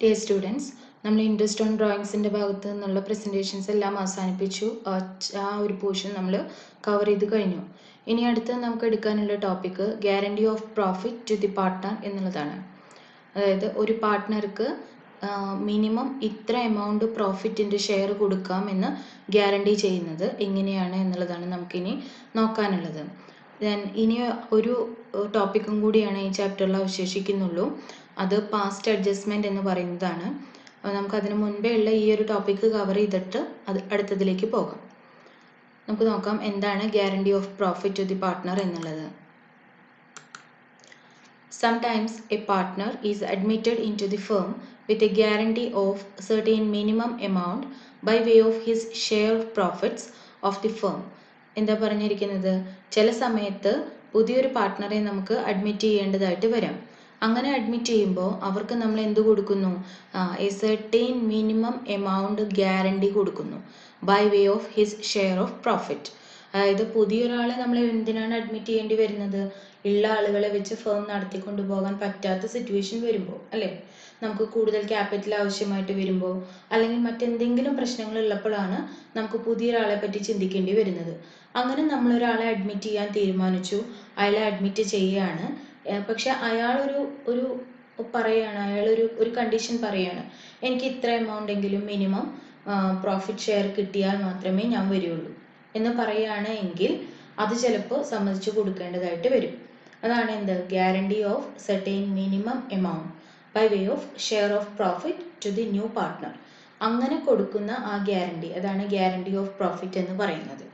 Dear students, നമ്മൾ interest on ഡ്രോയിങ്സിൻ്റെ ഭാഗത്ത് നിന്നുള്ള പ്രസൻറ്റേഷൻസ് എല്ലാം അവസാനിപ്പിച്ചു. ആ ഒരു പോർഷൻ നമ്മൾ കവർ ചെയ്ത് കഴിഞ്ഞു. ഇനി അടുത്ത് നമുക്ക് എടുക്കാനുള്ള topic guarantee of profit to the partner എന്നുള്ളതാണ്. അതായത് ഒരു പാർട്ട്ണർക്ക് മിനിമം ഇത്ര എമൗണ്ട് പ്രോഫിറ്റിൻ്റെ ഷെയർ കൊടുക്കാം എന്ന് ഗ്യാരണ്ടി ചെയ്യുന്നത് എങ്ങനെയാണ് എന്നുള്ളതാണ് നമുക്കിനി നോക്കാനുള്ളത്. ഇനി ഒരു ടോപ്പിക്കും കൂടിയാണ് ഈ ചാപ്റ്ററിൽ അവശേഷിക്കുന്നുള്ളൂ. അത് പാസ്റ്റ് അഡ്ജസ്റ്റ്മെൻറ്റ് എന്ന് പറയുന്നതാണ്. നമുക്കതിന് മുൻപേ ഉള്ള ഈ ഒരു ടോപ്പിക്ക് കവർ ചെയ്തിട്ട് അടുത്തതിലേക്ക് പോകാം. നമുക്ക് നോക്കാം എന്താണ് guarantee of profit to the partner എന്നുള്ളത്. Sometimes a partner is admitted into the firm with a guarantee of certain minimum amount by way of his share of profits of the firm. എന്താ പറഞ്ഞിരിക്കുന്നത്? ചില സമയത്ത് പുതിയൊരു പാർട്ട്ണറെ നമുക്ക് admit ചെയ്യേണ്ടതായിട്ട് വരാം. അങ്ങനെ അഡ്മിറ്റ് ചെയ്യുമ്പോൾ അവർക്ക് നമ്മൾ എന്ത് കൊടുക്കുന്നു? A certain minimum amount guarantee കൊടുക്കുന്നു by way of his share of profit. അതായത് പുതിയൊരാളെ നമ്മൾ എന്തിനാണ് അഡ്മിറ്റ് ചെയ്യേണ്ടി വരുന്നത്? ഉള്ള ആളുകളെ വെച്ച് ഫേം നടത്തിക്കൊണ്ടു പോകാൻ പറ്റാത്ത സിറ്റുവേഷൻ വരുമ്പോൾ, അല്ലേ? നമുക്ക് കൂടുതൽ ക്യാപിറ്റൽ ആവശ്യമായിട്ട് വരുമ്പോൾ, അല്ലെങ്കിൽ മറ്റെന്തെങ്കിലും പ്രശ്നങ്ങൾ ഉള്ളപ്പോഴാണ് നമുക്ക് പുതിയൊരാളെ പറ്റി ചിന്തിക്കേണ്ടി വരുന്നത്. അങ്ങനെ നമ്മളൊരാളെ അഡ്മിറ്റ് ചെയ്യാൻ തീരുമാനിച്ചു, അയാളെ അഡ്മിറ്റ് ചെയ്യുകയാണ്. പക്ഷെ അയാളൊരു പറയാണ്, അയാളൊരു കണ്ടീഷൻ പറയാണ്, എനിക്ക് ഇത്ര എമൗണ്ട് എങ്കിലും മിനിമം പ്രോഫിറ്റ് ഷെയർ കിട്ടിയാൽ മാത്രമേ ഞാൻ വരികയുള്ളൂ എന്ന് പറയുകയാണ് എങ്കിൽ അത് ചിലപ്പോൾ സമ്മതിച്ചു കൊടുക്കേണ്ടതായിട്ട് വരും. അതാണ് എന്ത്? Guarantee of certain minimum amount by way of share of profit to the new partner. അങ്ങനെ കൊടുക്കുന്ന ആ ഗ്യാരണ്ടി, അതാണ് ഗ്യാരണ്ടി ഓഫ് പ്രോഫിറ്റ് എന്ന് പറയുന്നത്.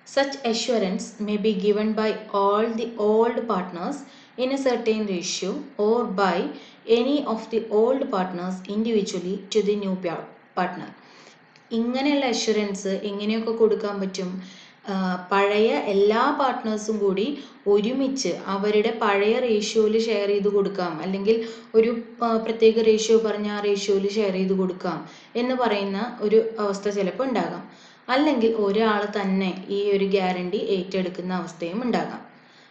Such assurance may be given by all the old partners in a certain ratio or by any of the old partners individually to the new partner. ഇങ്ങനെയുള്ള assurance എങ്ങനെയൊക്കെ കൊടുക്കാൻ പറ്റും? പഴയ എല്ലാ പാർട്ട്നേഴ്സും കൂടി ഒരുമിച്ച് അവരുടെ പഴയ റേഷ്യോയിൽ ഷെയർ ചെയ്ത് കൊടുക്കാം, അല്ലെങ്കിൽ ഒരു പ്രത്യേക റേഷ്യോ പറഞ്ഞ ആ റേഷ്യോയിൽ ഷെയർ ചെയ്ത് കൊടുക്കാം എന്ന് പറയുന്ന ഒരു അവസ്ഥ ചിലപ്പോൾ ഉണ്ടാകാം. അല്ലെങ്കിൽ ഒരാൾ തന്നെ ഈ ഒരു ഗ്യാരണ്ടി ഏറ്റെടുക്കുന്ന അവസ്ഥയും ഉണ്ടാകാം.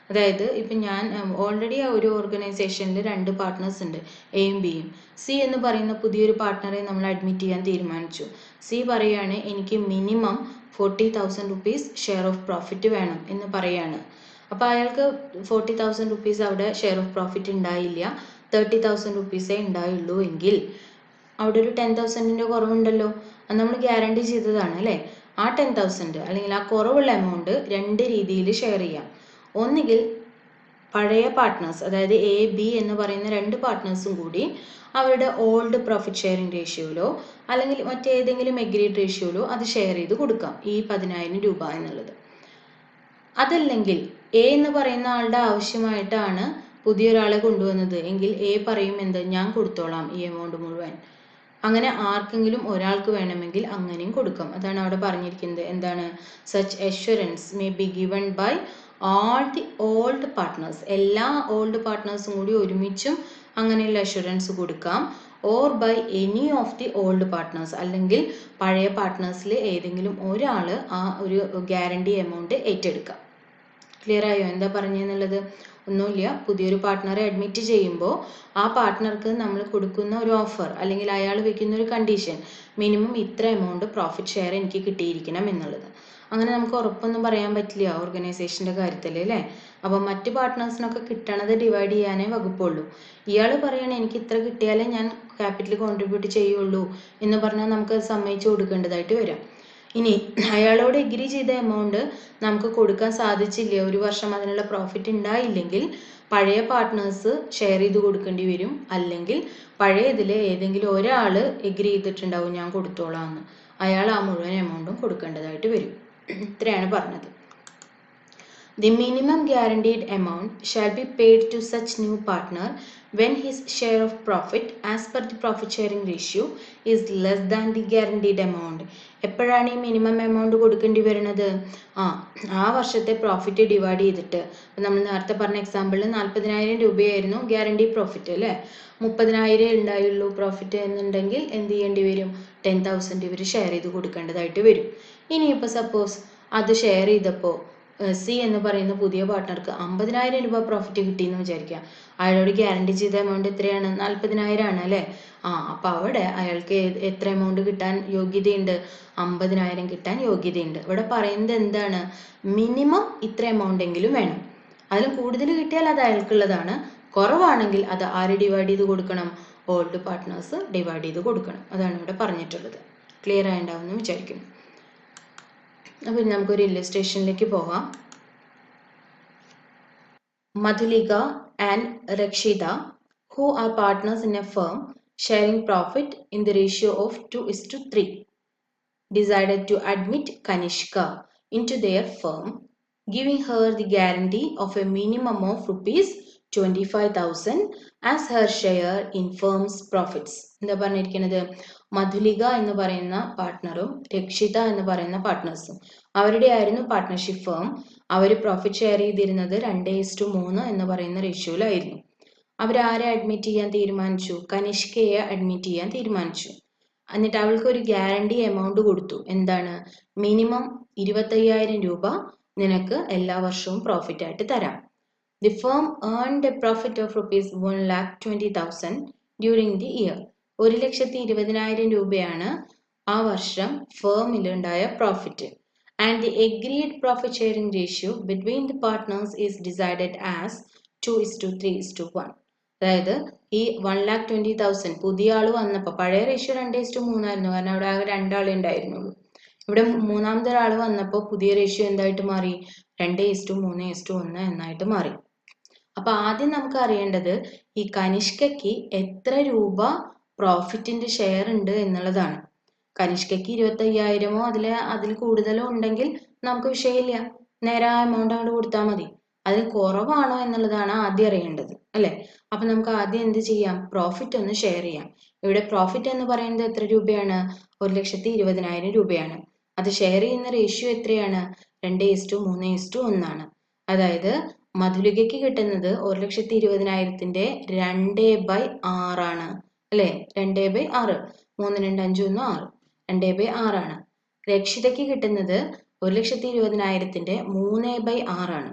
അതായത് ഇപ്പം ഞാൻ ഓൾറെഡി ആ ഒരു ഓർഗനൈസേഷനിൽ 2 പാർട്ട്നേഴ്സ് ഉണ്ട്, എയും ബിയും. സി എന്ന് പറയുന്ന പുതിയൊരു പാർട്ട്ണറെ നമ്മൾ അഡ്മിറ്റ് ചെയ്യാൻ തീരുമാനിച്ചു. സി പറയാണ്, എനിക്ക് minimum 40,000 rupees share of profit വേണം എന്ന് പറയാണ്. അപ്പോൾ അയാൾക്ക് 40,000 റുപ്പീസ് അവിടെ ഷെയർ ഓഫ് പ്രോഫിറ്റ് ഉണ്ടായില്ല, 30,000 റുപ്പീസേ ഉണ്ടായുള്ളൂ എങ്കിൽ അവിടെ ഒരു 10,000ൻ്റെ കുറവുണ്ടല്ലോ. അത് നമ്മൾ ഗ്യാരണ്ടി ചെയ്തതാണ്, അല്ലേ? ആ 10,000 അല്ലെങ്കിൽ ആ കുറവുള്ള എമൗണ്ട് 2 രീതിയിൽ ഷെയർ ചെയ്യാം. ഒന്നുകിൽ പഴയ പാർട്ട്നേഴ്സ്, അതായത് എ ബി എന്ന് പറയുന്ന 2 പാർട്ട്നേഴ്സും കൂടി അവരുടെ ഓൾഡ് പ്രോഫിറ്റ് ഷെയറിംഗ് റേഷ്യോയിലോ അല്ലെങ്കിൽ മറ്റേതെങ്കിലും എഗ്രീഡ് റേഷ്യോയിലോ അത് ഷെയർ ചെയ്ത് കൊടുക്കാം, ഈ 10,000 രൂപ എന്നുള്ളത്. അതല്ലെങ്കിൽ എ എന്ന് പറയുന്ന ആളുടെ ആവശ്യമായിട്ടാണ് പുതിയൊരാളെ കൊണ്ടുവന്നത് എങ്കിൽ എ പറയും, എന്ത്, ഞാൻ കൊടുത്തോളാം ഈ എമൗണ്ട് മുഴുവൻ. അങ്ങനെ ആർക്കെങ്കിലും ഒരാൾക്ക് വേണമെങ്കിൽ അങ്ങനെയും കൊടുക്കാം. അതാണ് അവിടെ പറഞ്ഞിരിക്കുന്നത്. എന്താണ്? Such assurance may be given by all the old partners. എല്ലാ ഓൾഡ് പാർട്ട്നേഴ്സും കൂടി ഒരുമിച്ചും അങ്ങനെയുള്ള അഷ്വറൻസ് കൊടുക്കാം. Or by any of the old partners, അല്ലെങ്കിൽ പഴയ പാർട്ട്നേഴ്സിൽ ഏതെങ്കിലും ഒരാൾ ആ ഒരു ഗ്യാരണ്ടി എമൗണ്ട് ഏറ്റെടുക്കാം. ക്ലിയർ ആയോ എന്താ പറഞ്ഞെന്നുള്ളത്? ഒന്നുമില്ല, പുതിയൊരു പാർട്ട്ണറെ അഡ്മിറ്റ് ചെയ്യുമ്പോൾ ആ പാർട്ട്ണർക്ക് നമ്മൾ കൊടുക്കുന്ന ഒരു ഓഫർ, അല്ലെങ്കിൽ അയാൾ വെക്കുന്ന ഒരു കണ്ടീഷൻ, മിനിമം ഇത്ര എമൗണ്ട് പ്രോഫിറ്റ് ഷെയർ എനിക്ക് കിട്ടിയിരിക്കണം എന്നുള്ളത്. അങ്ങനെ നമുക്ക് ഉറപ്പൊന്നും പറയാൻ പറ്റില്ല ഓർഗനൈസേഷൻ്റെ കാര്യത്തിൽ, അല്ലേ? അപ്പം മറ്റ് പാർട്ട്നേഴ്സിനൊക്കെ കിട്ടണത് ഡിവൈഡ് ചെയ്യാനേ വകുപ്പുള്ളൂ. ഇയാൾ പറയണേ എനിക്ക് ഇത്ര കിട്ടിയാലേ ഞാൻ ക്യാപിറ്റൽ കോൺട്രിബ്യൂട്ട് ചെയ്യുള്ളൂ എന്ന് പറഞ്ഞാൽ നമുക്ക് സമ്മതിച്ചു കൊടുക്കേണ്ടതായിട്ട് വരാം. ഇനി അയാളോട് എഗ്രി ചെയ്ത എമൗണ്ട് നമുക്ക് കൊടുക്കാൻ സാധിച്ചില്ല, ഒരു വർഷം അതിനുള്ള പ്രോഫിറ്റ് ഉണ്ടായില്ലെങ്കിൽ പഴയ പാർട്ട്നേഴ്സ് ഷെയർ ചെയ്ത് കൊടുക്കേണ്ടി വരും. അല്ലെങ്കിൽ പഴയതിൽ ഏതെങ്കിലും ഒരാൾ എഗ്രി ചെയ്തിട്ടുണ്ടാവും ഞാൻ കൊടുത്തോളാം എന്ന്, അയാൾ ആ മുഴുവൻ എമൗണ്ടും കൊടുക്കേണ്ടതായിട്ട് വരും. ഇത്രയാണ് പറഞ്ഞത്. The minimum guaranteed amount shall be paid to such new partner when his share of profit as per the profit sharing ratio is less than the guaranteed amount. എപ്പോഴാണ് ഈ മിനിമം എമൗണ്ട് കൊടുക്കേണ്ടി വരുന്നത്? ആ വർഷത്തെ പ്രോഫിറ്റ് ഡിവൈഡ് ചെയ്തിട്ട്. നമ്മൾ നേരത്തെ പറഞ്ഞ എക്സാമ്പിളിൽ 40,000 രൂപയായിരുന്നു ഗ്യാരണ്ടി പ്രോഫിറ്റ്, അല്ലേ? 30,000 ഉണ്ടായുള്ളൂ പ്രോഫിറ്റ് എന്നുണ്ടെങ്കിൽ എന്ത് ചെയ്യേണ്ടി വരും? 10,000 ഇവർ ഷെയർ ചെയ്ത് കൊടുക്കേണ്ടതായിട്ട് വരും. ഇനിയിപ്പോൾ സപ്പോസ് അത് ഷെയർ ചെയ്തപ്പോൾ സി എന്ന് പറയുന്ന പുതിയ പാർട്ട്ണർക്ക് 50,000 രൂപ പ്രോഫിറ്റ് കിട്ടിയെന്ന് വിചാരിക്കുക. അയാളോട് ഗ്യാരണ്ടി ചെയ്ത എമൗണ്ട് എത്രയാണ്? 40,000 ആണ് അല്ലേ? അപ്പം അവിടെ അയാൾക്ക് എത്ര എമൗണ്ട് കിട്ടാൻ യോഗ്യതയുണ്ട്? 50,000 കിട്ടാൻ യോഗ്യതയുണ്ട്. ഇവിടെ പറയുന്നത് എന്താണ്? മിനിമം ഇത്ര എമൗണ്ട് എങ്കിലും വേണം. അതിലും കൂടുതൽ കിട്ടിയാൽ അത് അയാൾക്കുള്ളതാണ്. കുറവാണെങ്കിൽ അത് ആര് ഡിവൈഡ് ചെയ്ത് കൊടുക്കണം? ഓൾഡ് പാർട്ട്നേഴ്സ് ഡിവൈഡ് ചെയ്ത് കൊടുക്കണം. അതാണ് ഇവിടെ പറഞ്ഞിട്ടുള്ളത്. ക്ലിയർ ആയിട്ടുണ്ടാവുമെന്ന് വിചാരിക്കുന്നു. അപ്പോൾ നമുക്കൊരു ഇല്ലസ്ട്രേഷനിലേക്ക് പോകാം. Madhulika and Rakshita, who are partners in a firm sharing profit in the ratio of 2:3, decided to admit Kanishka into their firm, giving her the guarantee of a minimum of rupees 25,000 as her share in firm's profits. എന്താ പറഞ്ഞിരിക്കുന്നത്? മധുലിക എന്ന് പറയുന്ന പാർട്ട്ണറും രക്ഷിത എന്ന് പറയുന്ന പാർട്ട്നേഴ്സും അവരുടെ ആയിരുന്നു partnership firm. അവർ profit share ചെയ്തിരുന്നത് 2:3 എന്ന് പറയുന്ന റേഷ്യോയിലായിരുന്നു. അവരാരെ അഡ്മിറ്റ് ചെയ്യാൻ തീരുമാനിച്ചു? കനിഷ്കയെ അഡ്മിറ്റ് ചെയ്യാൻ തീരുമാനിച്ചു. എന്നിട്ട് അവൾക്ക് ഒരു ഗ്യാരണ്ടി എമൗണ്ട് കൊടുത്തു. എന്താണ്? മിനിമം 25,000 രൂപ നിനക്ക് എല്ലാ വർഷവും പ്രോഫിറ്റ് ആയിട്ട് തരാം. The firm earned a profit of rupees 1,20,000 during the year. 1,20,000 രൂപയാണ് ആ വർഷം ഫേമിലുണ്ടായ profit. And the agreed profit sharing ratio between the partners is decided as 2:3:1. അതായത് ഈ 1,20,000 പുതിയ ആള് വന്നപ്പോൾ, പഴയ റേഷ്യോ 2:3 ആയിരുന്നു, കാരണം അവിടെ ആകെ 2 ആളെ ഉണ്ടായിരുന്നുള്ളൂ. ഇവിടെ മൂന്നാമത്തെ ഒരാൾ വന്നപ്പോൾ പുതിയ റേഷ്യോ എന്തായിട്ട് മാറി? 2:3:1 എന്നായിട്ട് മാറി. അപ്പൊ ആദ്യം നമുക്ക് അറിയേണ്ടത് ഈ കനിഷ്കയ്ക്ക് എത്ര രൂപ പ്രോഫിറ്റിന്റെ ഷെയർ ഉണ്ട് എന്നുള്ളതാണ്. കനിഷ്കയ്ക്ക് 25,000 അതിൽ കൂടുതലോ ഉണ്ടെങ്കിൽ നമുക്ക് വിഷയമില്ല, നേരെ ആ എമൗണ്ട് അങ്ങോട്ട് കൊടുത്താൽ മതി. അതിൽ കുറവാണോ എന്നുള്ളതാണ് ആദ്യം അറിയേണ്ടത്, അല്ലെ? അപ്പൊ നമുക്ക് ആദ്യം എന്ത് ചെയ്യാം? പ്രോഫിറ്റ് ഒന്ന് ഷെയർ ചെയ്യാം. ഇവിടെ പ്രോഫിറ്റ് എന്ന് പറയുന്നത് എത്ര രൂപയാണ്? 1,20,000 രൂപയാണ്. അത് ഷെയർ ചെയ്യുന്ന റേഷ്യോ എത്രയാണ്? 2:3:1 ആണ്. അതായത് മധുലികയ്ക്ക് കിട്ടുന്നത് 1,20,000ന്റെ 2/6 ആണ്, അല്ലെ? 2/6. 3, 2, 5, 1, 6. 2/6 ആണ്. രക്ഷിതയ്ക്ക് കിട്ടുന്നത് 1,20,000ന്റെ 3/6 ആണ്.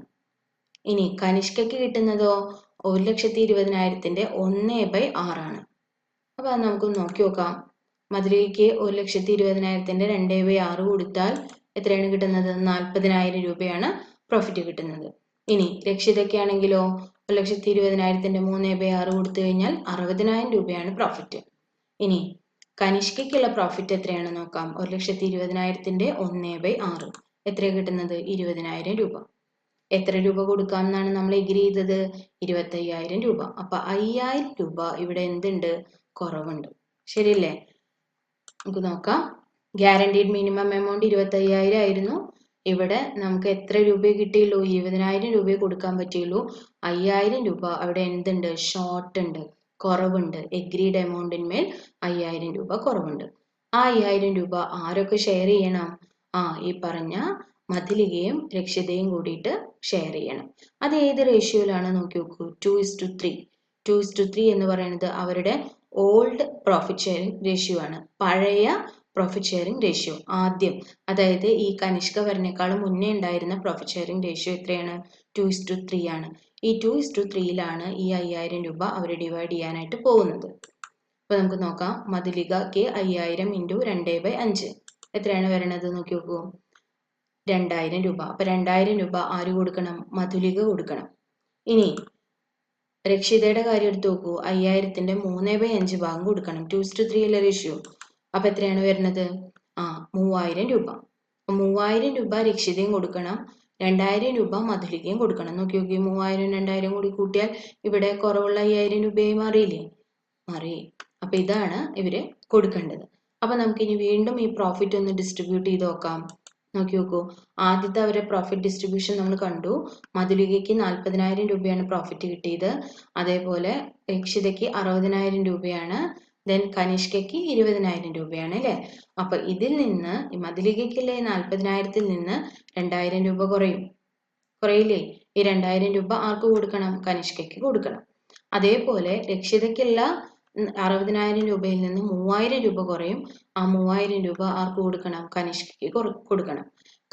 ഇനി കനിഷ്കയ്ക്ക് കിട്ടുന്നതോ 1,20,000ന്റെ 1/6 ആണ്. അപ്പൊ അത് നമുക്ക് നോക്കി നോക്കാം. മധുരയ്ക്ക് 1,20,000ന്റെ 2/6 കൊടുത്താൽ എത്രയാണ് കിട്ടുന്നത്? 40,000 രൂപയാണ് പ്രോഫിറ്റ് കിട്ടുന്നത്. ഇനി രക്ഷിതയ്ക്കാണെങ്കിലോ 1,20,000ന്റെ 3/6 കൊടുത്തു കഴിഞ്ഞാൽ 60,000 രൂപയാണ് പ്രോഫിറ്റ്. ഇനി കനിഷ്കയ്ക്കുള്ള പ്രോഫിറ്റ് എത്രയാണ് നോക്കാം. 1,20,000ന്റെ 1/6 എത്രയാണ് കിട്ടുന്നത്? 20,000 രൂപ. എത്ര രൂപ കൊടുക്കാം എന്നാണ് നമ്മൾ എഗ്രി ചെയ്തത്? 25,000 രൂപ. അപ്പൊ 5,000 രൂപ ഇവിടെ എന്തുണ്ട്? കുറവുണ്ട്. ശരിയല്ലേ? നമുക്ക് നോക്കാം. ഗ്യാരണ്ടീഡ് മിനിമം എമൗണ്ട് 25,000 ആയിരുന്നു. ഇവിടെ നമുക്ക് എത്ര രൂപയെ കിട്ടിയുള്ളൂ? 20,000 രൂപയെ കൊടുക്കാൻ പറ്റിയുള്ളൂ. 5,000 രൂപ അവിടെ എന്തുണ്ട്? ഷോർട്ട് ഉണ്ട്, കുറവുണ്ട്. എഗ്രീഡ് എമൗണ്ടിന്മേൽ 5,000 രൂപ കുറവുണ്ട്. ആ 5,000 രൂപ ആരൊക്കെ ഷെയർ ചെയ്യണം? ഈ പറഞ്ഞ മധുലികയും രക്ഷിതയും കൂടിയിട്ട് ഷെയർ ചെയ്യണം. അത് ഏത് റേഷ്യോയിലാണ് നോക്കി നോക്കൂ. 2:3. 2:3 എന്ന് പറയുന്നത് അവരുടെ ഓൾഡ് പ്രോഫിറ്റ് ഷെയറിംഗ് റേഷ്യോ ആണ്. പഴയ പ്രോഫിറ്റ് ഷെയറിംഗ് റേഷ്യോ ആദ്യം, അതായത് ഈ കനിഷ്ക വരനേക്കാളും മുന്നേ ഉണ്ടായിരുന്ന പ്രോഫിറ്റ് ഷെയറിംഗ് റേഷ്യോ എത്രയാണ്? 2:3 ആണ്. ഈ 2:3യിലാണ് ഈ 5,000 രൂപ അവർ ഡിവൈഡ് ചെയ്യാനായിട്ട് പോകുന്നത്. അപ്പൊ നമുക്ക് നോക്കാം. മധുലികക്ക് 5,000 × 2/5 എത്രയാണ് വരണത് നോക്കി നോക്കൂ. 2,000 രൂപ. അപ്പൊ 2,000 രൂപ ആര് കൊടുക്കണം? മധുലിക കൊടുക്കണം. ഇനി രക്ഷിതയുടെ കാര്യം എടുത്തു നോക്കൂ. 5,000ന്റെ 3/5 ഭാഗം കൊടുക്കണം. 2:3 അല്ലേ റേഷ്യോ. അപ്പൊ എത്രയാണ് വരുന്നത്? 3,000 രൂപ. 3,000 രൂപ രക്ഷിതയും കൊടുക്കണം, 2,000 രൂപ മധുലികയും കൊടുക്കണം. നോക്കി നോക്കി, 3,000 2,000 കൂടി കൂട്ടിയാൽ ഇവിടെ കുറവുള്ള 5,000 രൂപയായി മാറിയില്ലേ? മാറി. അപ്പൊ ഇതാണ് ഇവര് കൊടുക്കേണ്ടത്. അപ്പൊ നമുക്ക് ഇനി വീണ്ടും ഈ പ്രോഫിറ്റ് ഒന്ന് ഡിസ്ട്രിബ്യൂട്ട് ചെയ്ത് നോക്കാം. നോക്കി നോക്കൂ. ആദ്യത്തെ അവരെ പ്രോഫിറ്റ് ഡിസ്ട്രിബ്യൂഷൻ നമ്മൾ കണ്ടു. മധുലികയ്ക്ക് 40,000 രൂപയാണ് പ്രോഫിറ്റ് കിട്ടിയത്. അതേപോലെ രക്ഷിതയ്ക്ക് 60,000 രൂപയാണ്. ദെൻ കനിഷ്കയ്ക്ക് 20,000 രൂപയാണ്, അല്ലെ? അപ്പൊ ഇതിൽ നിന്ന് മധുലികയ്ക്കുള്ള 40,000ത്തിൽ നിന്ന് 2,000 രൂപ കുറയില്ലേ? ഈ 2,000 രൂപ ആർക്ക് കൊടുക്കണം? കനിഷ്കയ്ക്ക് കൊടുക്കണം. അതേപോലെ രക്ഷിതയ്ക്കുള്ള 60,000 രൂപയിൽ നിന്ന് 3,000 രൂപ കുറയും. ആ 3,000 രൂപ ആർക്ക് കൊടുക്കണം? കനിഷ്കയ്ക്ക് കൊടുക്കണം.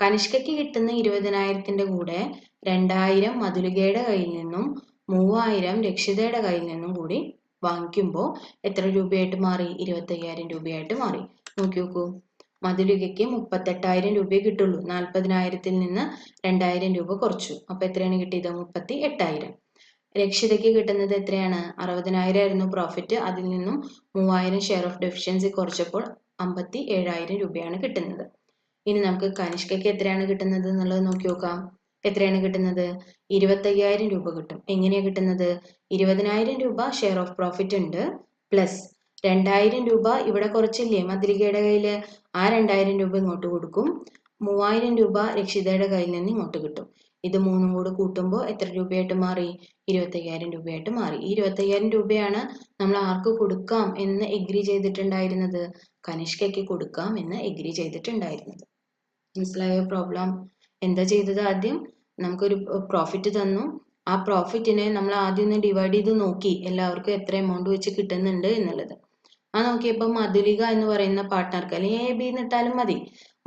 കനിഷ്കയ്ക്ക് കിട്ടുന്ന 20,000 കൂടെ 2,000 മധുലികയുടെ കയ്യിൽ നിന്നും 3,000 രക്ഷിതയുടെ കയ്യിൽ നിന്നും കൂടി വാങ്ങിക്കുമ്പോൾ എത്ര രൂപയായിട്ട് മാറി? 25,000 രൂപയായിട്ട് മാറി. നോക്കി നോക്കൂ, മധുലികയ്ക്ക് 38,000 രൂപയെ കിട്ടുള്ളൂ. 40,000 നിന്ന് 2,000 രൂപ കുറച്ചു. അപ്പൊ എത്രയാണ് കിട്ടിയത്? 38,000. രക്ഷിതയ്ക്ക് കിട്ടുന്നത് എത്രയാണ്? 60,000 ആയിരുന്നു പ്രോഫിറ്റ്. അതിൽ നിന്നും 3,000 ഷെയർ ഓഫ് ഡെഫിഷ്യൻസി കുറച്ചപ്പോൾ 57,000 രൂപയാണ് കിട്ടുന്നത്. ഇനി നമുക്ക് കനിഷ്കയ്ക്ക് എത്രയാണ് കിട്ടുന്നത് എന്നുള്ളത് നോക്കി നോക്കാം. എത്രയാണ് കിട്ടുന്നത്? 25,000 രൂപ കിട്ടും. എങ്ങനെയാണ് കിട്ടുന്നത്? 20,000 രൂപ ഷെയർ ഓഫ് പ്രോഫിറ്റ് ഉണ്ട്, പ്ലസ് 2,000 രൂപ ഇവിടെ കുറച്ചില്ലേ മധുലികയുടെ കയ്യിൽ, ആ 2,000 രൂപ ഇങ്ങോട്ട് കൊടുക്കും. 3,000 രൂപ രക്ഷിതയുടെ കയ്യിൽ നിന്ന് ഇങ്ങോട്ട് കിട്ടും. ഇത് മൂന്നും കൂടെ കൂട്ടുമ്പോൾ എത്ര രൂപയായിട്ട് മാറി? 25,000 രൂപയായിട്ട് മാറി. ഈ 25,000 രൂപയാണ് നമ്മൾ ആർക്ക് കൊടുക്കാം എന്ന് എഗ്രി ചെയ്തിട്ടുണ്ടായിരുന്നത്? കനിഷ്കയ്ക്ക് കൊടുക്കാം എന്ന് എഗ്രി ചെയ്തിട്ടുണ്ടായിരുന്നത്. മനസ്സിലായോ പ്രോബ്ലം? എന്താ ചെയ്തത്? ആദ്യം നമുക്കൊരു പ്രോഫിറ്റ് തന്നു. ആ പ്രോഫിറ്റിനെ നമ്മൾ ആദ്യം ഒന്ന് ഡിവൈഡ് ചെയ്ത് നോക്കി എല്ലാവർക്കും എത്ര എമൗണ്ട് വെച്ച് കിട്ടുന്നുണ്ട് എന്നുള്ളത്. ആ നോക്കിയപ്പോൾ മധുലിക എന്ന് പറയുന്ന പാർട്ട്ണർക്ക്, അല്ലെങ്കിൽ എ ബി എന്നിട്ടാലും മതി,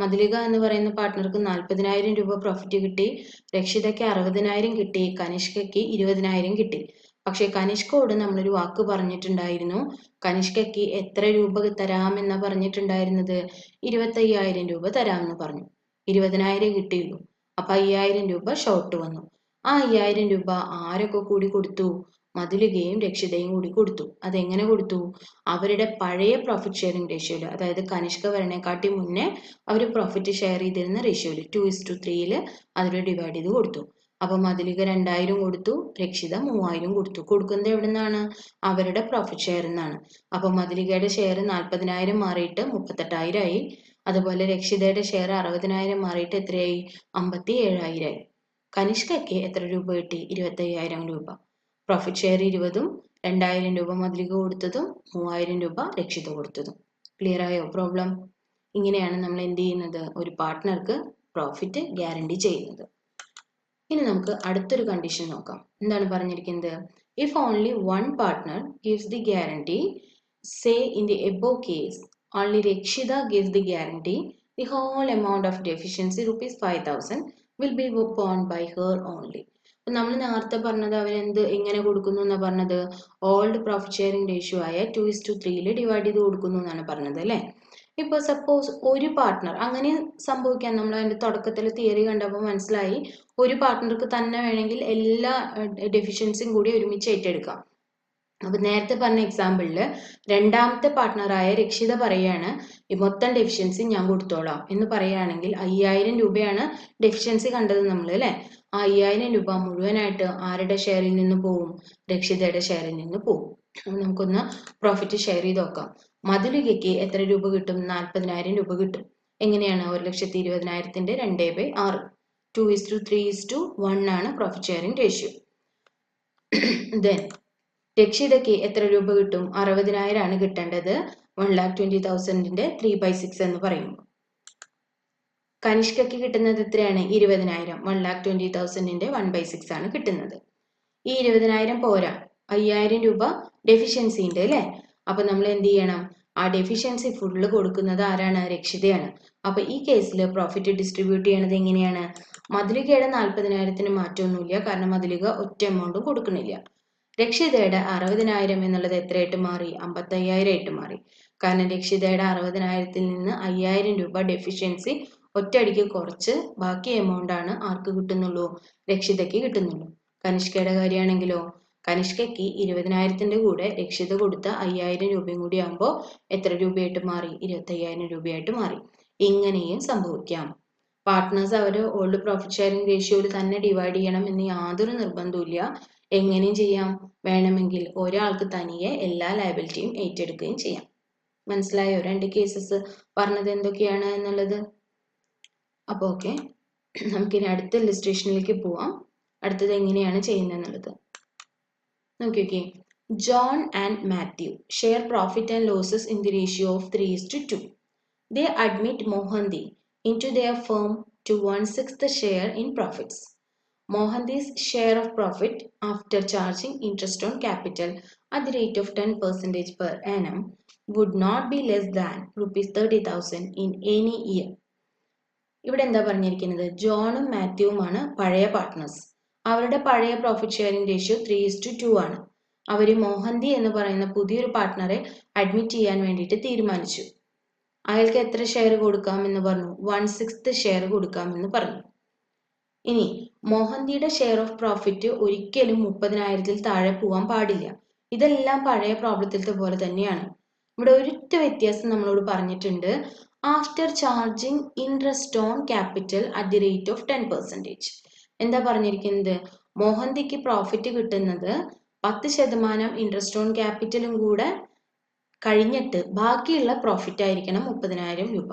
മധുലിക എന്ന് പറയുന്ന പാർട്ട്ണർക്ക് 40,000 രൂപ പ്രോഫിറ്റ് കിട്ടി, രക്ഷിതയ്ക്ക് 60,000 കിട്ടി, കനിഷ്കയ്ക്ക് 20,000 കിട്ടി. പക്ഷെ കനിഷ്കയോട് നമ്മളൊരു വാക്ക് പറഞ്ഞിട്ടുണ്ടായിരുന്നു. കനിഷ്കയ്ക്ക് എത്ര രൂപ തരാമെന്നാ പറഞ്ഞിട്ടുണ്ടായിരുന്നത്? 25,000 രൂപ തരാമെന്ന് പറഞ്ഞു. 20,000 കിട്ടിയുള്ളൂ. അപ്പൊ 5,000 രൂപ ഷോർട്ട് വന്നു. ആ 5,000 രൂപ ആരൊക്കെ കൂടി കൊടുത്തു? മധുലികയും രക്ഷിതയും കൂടി കൊടുത്തു. അതെങ്ങനെ കൊടുത്തു? അവരുടെ പഴയ പ്രോഫിറ്റ് ഷെയറിംഗ് റേഷ്യോയിൽ, അതായത് കനിഷ്ക വരണേക്കാട്ടി മുന്നേ അവർ പ്രോഫിറ്റ് ഷെയർ ചെയ്തിരുന്ന റേഷ്യോയിൽ 2:3 അവർ ഡിവൈഡ് ചെയ്ത് കൊടുത്തു. അപ്പൊ മധുലിക 2,000 കൊടുത്തു, രക്ഷിത 3,000 കൊടുത്തു. കൊടുക്കുന്നത് എവിടെ നിന്നാണ്? അവരുടെ പ്രോഫിറ്റ് ഷെയർ നിന്നാണ്. അപ്പൊ മധുലികയുടെ ഷെയർ 40,000 മാറിയിട്ട് 38,000 ആയി. അതുപോലെ രക്ഷിതയുടെ ഷെയർ 60,000 മാറിയിട്ട് എത്രയായി? 57,000 ആയി. കനിഷ്കയ്ക്ക് എത്ര രൂപ കിട്ടി? 25,000 രൂപ. പ്രോഫിറ്റ് ഷെയർ 20ഉം 2,000 രൂപ മധുലിക കൊടുത്തതും 3,000 രൂപ രക്ഷിത കൊടുത്തതും. ക്ലിയർ ആയോ പ്രോബ്ലം? ഇങ്ങനെയാണ് നമ്മൾ എന്ത് ചെയ്യുന്നത്? ഒരു പാർട്ട്ണർക്ക് പ്രോഫിറ്റ് ഗ്യാരണ്ടി ചെയ്യുന്നത്. ഇനി നമുക്ക് അടുത്തൊരു കണ്ടീഷൻ നോക്കാം. എന്താണ് പറഞ്ഞിരിക്കുന്നത്? If only one partner gives the guarantee, say in the above case only Rakshita gives the guarantee, the whole amount of deficiency ₹5,000 will be borne by her only. നമ്മൾ നേരത്തെ പറഞ്ഞത് അവരെന്ത് എങ്ങനെ കൊടുക്കുന്നു എന്നാണ് പറഞ്ഞത്? ഓൾഡ് പ്രോഫിറ്റ് ഷെയറിംഗ് റേഷ്യോ ആയ 2:3 divide ചെയ്ത് കൊടുക്കുന്നു എന്നാണ് പറഞ്ഞത് അല്ലേ? ഇപ്പോൾ സപ്പോസ് ഒരു പാർട്ട്ണർ, അങ്ങനെ സംഭവിക്കാം. നമ്മൾ അതിൻ്റെ തുടക്കത്തിൽ തിയറി കണ്ടപ്പോൾ മനസ്സിലായി, ഒരു പാർട്ട്ണർക്ക് തന്നെ വേണമെങ്കിൽ എല്ലാ ഡെഫിഷ്യൻസിയും കൂടി ഒരുമിച്ച് ഏറ്റെടുക്കാം. അപ്പൊ നേരത്തെ പറഞ്ഞ എക്സാമ്പിളില് രണ്ടാമത്തെ പാർട്ട്ണറായ രക്ഷിത പറയാണ്, ഈ മൊത്തം ഡെഫിഷ്യൻസി ഞാൻ കൊടുത്തോളാം എന്ന് പറയുകയാണെങ്കിൽ 5,000 രൂപയാണ് ഡെഫിഷ്യൻസി കണ്ടത് നമ്മൾ അല്ലെ. ആ 5,000 രൂപ മുഴുവനായിട്ട് ആരുടെ ഷെയറിൽ നിന്ന് പോവും? രക്ഷിതയുടെ ഷെയറിൽ നിന്ന് പോവും. നമുക്കൊന്ന് പ്രോഫിറ്റ് ഷെയർ ചെയ്ത് നോക്കാം. മധുലികയ്ക്ക് എത്ര രൂപ കിട്ടും? 40,000 രൂപ കിട്ടും. എങ്ങനെയാണ്? 1,20,000ന്റെ 2/6, 2:3:1 ആണ് പ്രോഫിറ്റ് ഷെയറിംഗ് റേഷ്യോ. ദെൻ രക്ഷിതയ്ക്ക് എത്ര രൂപ കിട്ടും? 60,000 ആണ് കിട്ടേണ്ടത്. 1,20,000ന്റെ 3/6 എന്ന് പറയുമ്പോൾ. കനിഷ്കയ്ക്ക് കിട്ടുന്നത് എത്രയാണ്? 20,000. 1,20,000ന്റെ 1/6 ആണ് കിട്ടുന്നത്. ഈ 20,000 പോരാ, 5,000 രൂപ ഡെഫിഷ്യൻസി ഉണ്ട് അല്ലേ? അപ്പൊ നമ്മൾ എന്ത് ചെയ്യണം? ആ ഡെഫിഷ്യൻസി ഫുള്ള് കൊടുക്കുന്നത് ആരാണ്? രക്ഷിതയാണ്. അപ്പൊ ഈ കേസിൽ പ്രോഫിറ്റ് ഡിസ്ട്രിബ്യൂട്ട് ചെയ്യണത് എങ്ങനെയാണ്? മധുലികയുടെ 40,000ത്തിന് മാറ്റമൊന്നുമില്ല, കാരണം മധുലിക ഒറ്റ എമൗണ്ടും കൊടുക്കണില്ല. രക്ഷിതയുടെ 60,000 എന്നുള്ളത് എത്രയായിട്ട് മാറി? 55,000 ആയിട്ട് മാറി. കാരണം രക്ഷിതയുടെ 60,000ത്തിൽ നിന്ന് 5,000 രൂപ ഡെഫിഷ്യൻസി ഒറ്റയടിക്ക് കുറച്ച് ബാക്കി എമൗണ്ട് ആണ് ആർക്ക് കിട്ടുന്നുള്ളൂ? രക്ഷിതയ്ക്ക് കിട്ടുന്നുള്ളൂ. കനിഷ്കയുടെ കാര്യമാണെങ്കിലോ, കനിഷ്കയ്ക്ക് 20,000ത്തിന്റെ കൂടെ രക്ഷിത കൊടുത്ത 5,000 രൂപയും കൂടി ആകുമ്പോൾ എത്ര രൂപയായിട്ട് മാറി? 25,000 രൂപയായിട്ട് മാറി. ഇങ്ങനെയും സംഭവിക്കാം. പാർട്ട്നേഴ്സ് അവർ ഓൾഡ് പ്രോഫിറ്റ് ഷെയറിംഗ് റേഷ്യോയിൽ തന്നെ ഡിവൈഡ് ചെയ്യണം എന്ന് യാതൊരു നിർബന്ധമില്ല. എങ്ങനെയും ചെയ്യാം. വേണമെങ്കിൽ ഒരാൾക്ക് തനിയെ എല്ലാ ലയബിലിറ്റിയും ഏറ്റെടുക്കുകയും ചെയ്യാം. മനസ്സിലായോ? രണ്ട് കേസസ് പറഞ്ഞത് എന്തൊക്കെയാണ് എന്നുള്ളത്? അപ്പോൾ ഓക്കെ, നമുക്കിനി അടുത്ത ഇല്ലസ്ട്രേഷനിലേക്ക് പോവാം. അടുത്തത് എങ്ങനെയാണ് ചെയ്യുന്നത് എന്നുള്ളത് നോക്കിയോക്കെ. John and Mathew share profit and losses in the ratio of 3:2. They admit Mohanty into their firm to 1/6 share in profits. Mohanty's share of profit after charging interest on capital at the rate of 10% per annum would not be less than ₹30,000 in any year. ഇവിടെ എന്താ പറഞ്ഞിരിക്കുന്നത്? ജോണും മാത്യുവുമാണ് പഴയ partners. അവരുടെ പഴയ profit sharing ratio 3:2 ആണ്. അവർ മോഹന്തി എന്ന് പറയുന്ന പുതിയൊരു പാർട്ട്ണറെ അഡ്മിറ്റ് ചെയ്യാൻ വേണ്ടിയിട്ട് തീരുമാനിച്ചു. അയാൾക്ക് എത്ര ഷെയർ കൊടുക്കാമെന്ന് പറഞ്ഞു? 1/6 ഷെയർ കൊടുക്കാമെന്ന് പറഞ്ഞു. ഇനി മോഹന്തിയുടെ ഷെയർ ഓഫ് പ്രോഫിറ്റ് ഒരിക്കലും 30,000-ൽ താഴെ പോകാൻ പാടില്ല. ഇതെല്ലാം പഴയ പ്രോബ്ലത്തിലത്തെ പോലെ തന്നെയാണ്. ഇവിടെ ഒരൊറ്റ വ്യത്യാസം നമ്മളോട് പറഞ്ഞിട്ടുണ്ട്. After charging interest on capital at the rate of 10%. എന്താ പറഞ്ഞിരിക്കുന്നത്? മോഹന്തിക്ക് പ്രോഫിറ്റ് കിട്ടുന്നത് 10% ഇൻട്രസ്റ്റ് ഓൺ ക്യാപിറ്റലും കൂടെ കഴിഞ്ഞിട്ട് ബാക്കിയുള്ള പ്രോഫിറ്റ് ആയിരിക്കണം 30,000 രൂപ.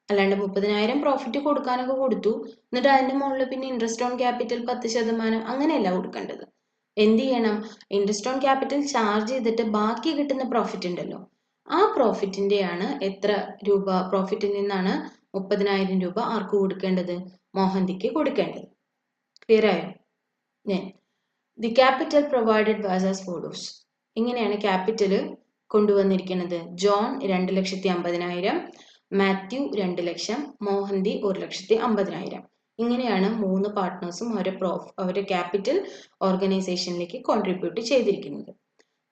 അല്ലാണ്ട് 30,000 പ്രോഫിറ്റ് കൊടുക്കാനൊക്കെ കൊടുത്തു, എന്നിട്ട് അതിന്റെ മുകളിൽ പിന്നെ ഇൻട്രസ്റ്റ് ഓൺ ക്യാപിറ്റൽ 10% അങ്ങനെയല്ല കൊടുക്കേണ്ടത്. എന്ത് ചെയ്യണം? ഇൻട്രസ്റ്റ് ഓൺ ക്യാപിറ്റൽ ചാർജ് ചെയ്തിട്ട് ബാക്കി കിട്ടുന്ന പ്രോഫിറ്റ് ഉണ്ടല്ലോ, ആ പ്രോഫിറ്റിന്റെയാണ് എത്ര രൂപ, പ്രോഫിറ്റിൽ നിന്നാണ് 30,000 രൂപ ആർക്ക് കൊടുക്കേണ്ടത്? മോഹന്തിക്ക് കൊടുക്കേണ്ടത്. ക്ലിയർ ആയോ? The capital provided was as follows. ഇങ്ങനെയാണ് ക്യാപിറ്റൽ കൊണ്ടുവന്നിരിക്കുന്നത്. ജോൺ 2,50,000, മാത്യു 2 ലക്ഷം, മോഹന്തി 1,50,000. ഇങ്ങനെയാണ് 3 പാർട്ട്നേഴ്സും അവരുടെ ക്യാപിറ്റൽ ഓർഗനൈസേഷനിലേക്ക് കോൺട്രിബ്യൂട്ട് ചെയ്തിരിക്കുന്നത്.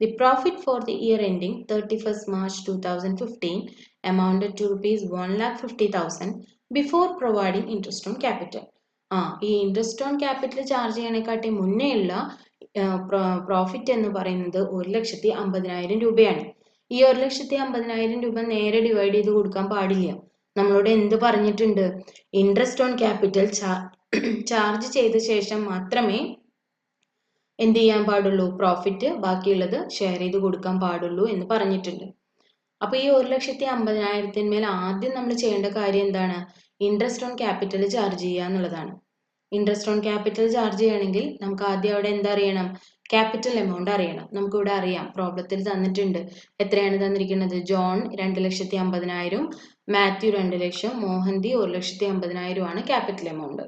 The profit for the year ending 31st March 2015 amounted to rupees 1,50,000 before providing interest on capital. ഈ ഇൻട്രസ്റ്റ് ഓൺ ക്യാപിറ്റൽ ചാർജ് ചെയ്യണേക്കാട്ടി മുന്നേ ഉള്ള profit എന്ന് പറയുന്നത് 1,50,000 രൂപയാണ്. ഈ 1,50,000 രൂപ നേരെ ഡിവൈഡ് ചെയ്ത് കൊടുക്കാൻ പാടില്ല. നമ്മളോട് എന്ത് പറഞ്ഞിട്ടുണ്ട്? ഇൻട്രസ്റ്റ് ഓൺ ക്യാപിറ്റൽ ചാർജ് ചെയ്ത ശേഷം മാത്രമേ എന്ത് ചെയ്യാൻ പാടുള്ളൂ? പ്രോഫിറ്റ് ബാക്കിയുള്ളത് ഷെയർ ചെയ്ത് കൊടുക്കാൻ പാടുള്ളൂ എന്ന് പറഞ്ഞിട്ടുണ്ട്. അപ്പൊ ഈ 1,50,000 ആദ്യം നമ്മൾ ചെയ്യേണ്ട കാര്യം എന്താണ്? ഇൻട്രസ്റ്റ് ഓൺ ക്യാപിറ്റൽ ചാർജ് ചെയ്യുക എന്നുള്ളതാണ്. ഇൻട്രസ്റ്റ് ഓൺ ക്യാപിറ്റൽ ചാർജ് ചെയ്യണമെങ്കിൽ നമുക്ക് ആദ്യം അവിടെ എന്തറിയണം? ക്യാപിറ്റൽ എമൗണ്ട് അറിയണം. നമുക്കിവിടെ അറിയാം, പ്രോബ്ലത്തിൽ തന്നിട്ടുണ്ട്. എത്രയാണ് തന്നിരിക്കുന്നത്? ജോൺ 2,50,000, മാത്യു 2 ലക്ഷം, മോഹന്തി 1,50,000 ആണ് ക്യാപിറ്റൽ എമൗണ്ട്.